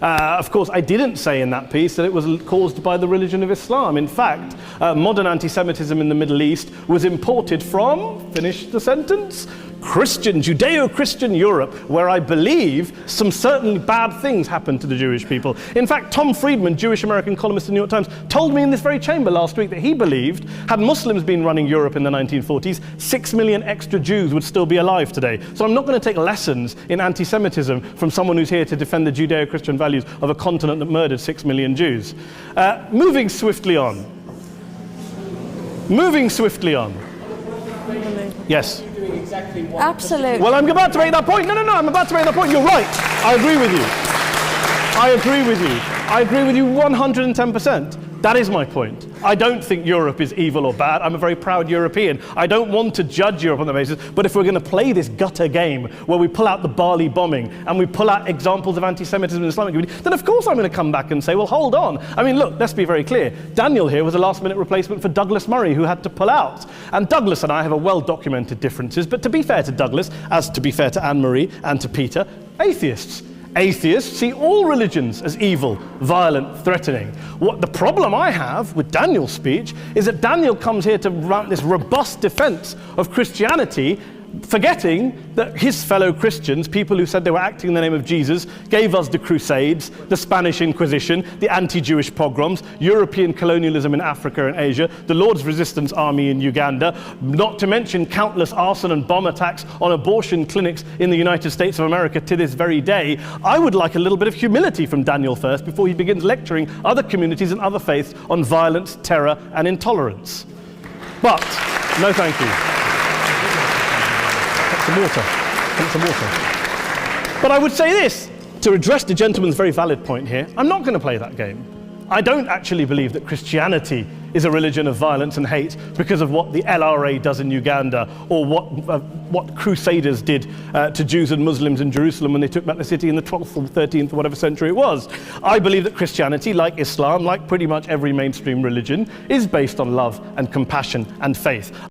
Of course, I didn't say in that piece that it was caused by the religion of Islam. In fact, modern anti-Semitism in the Middle East was imported from, finish the sentence, Judeo-Christian Europe, where I believe some certainly bad things happened to the Jewish people. In fact, Tom Friedman, Jewish-American columnist in the New York Times, told me in this very chamber last week that he believed, had Muslims been running Europe in the 1940s, 6 million extra Jews would still be alive today. So I'm not going to take lessons in anti-Semitism from someone who's here to defend the Judeo-Christian values of a continent that murdered 6 million Jews. Moving swiftly on. Yes. Absolutely. Well, I'm about to make that point. No, I'm about to make that point. You're right. I agree with you. I agree with you 110%. That is my point. I don't think Europe is evil or bad. I'm a very proud European. I don't want to judge Europe on the basis, but if we're going to play this gutter game where we pull out the Bali bombing and we pull out examples of anti-Semitism in the Islamic community, then of course I'm going to come back and say, well, hold on. I mean, look, let's be very clear. Daniel here was a last-minute replacement for Douglas Murray, who had to pull out. And Douglas and I have a well-documented differences, but to be fair to Douglas, as to be fair to Anne-Marie and to Peter, atheists. Atheists see all religions as evil, violent, threatening. What the problem I have with Daniel's speech is that Daniel comes here to run this robust defense of Christianity, forgetting that his fellow Christians, people who said they were acting in the name of Jesus, gave us the Crusades, the Spanish Inquisition, the anti-Jewish pogroms, European colonialism in Africa and Asia, the Lord's Resistance Army in Uganda, not to mention countless arson and bomb attacks on abortion clinics in the United States of America to this very day. I would like a little bit of humility from Daniel first before he begins lecturing other communities and other faiths on violence, terror, and intolerance. But, no thank you. Some water. But I would say this, to address the gentleman's very valid point here, I'm not going to play that game. I don't actually believe that Christianity is a religion of violence and hate because of what the LRA does in Uganda or what Crusaders did to Jews and Muslims in Jerusalem when they took back the city in the 12th or 13th or whatever century it was. I believe that Christianity, like Islam, like pretty much every mainstream religion, is based on love and compassion and faith.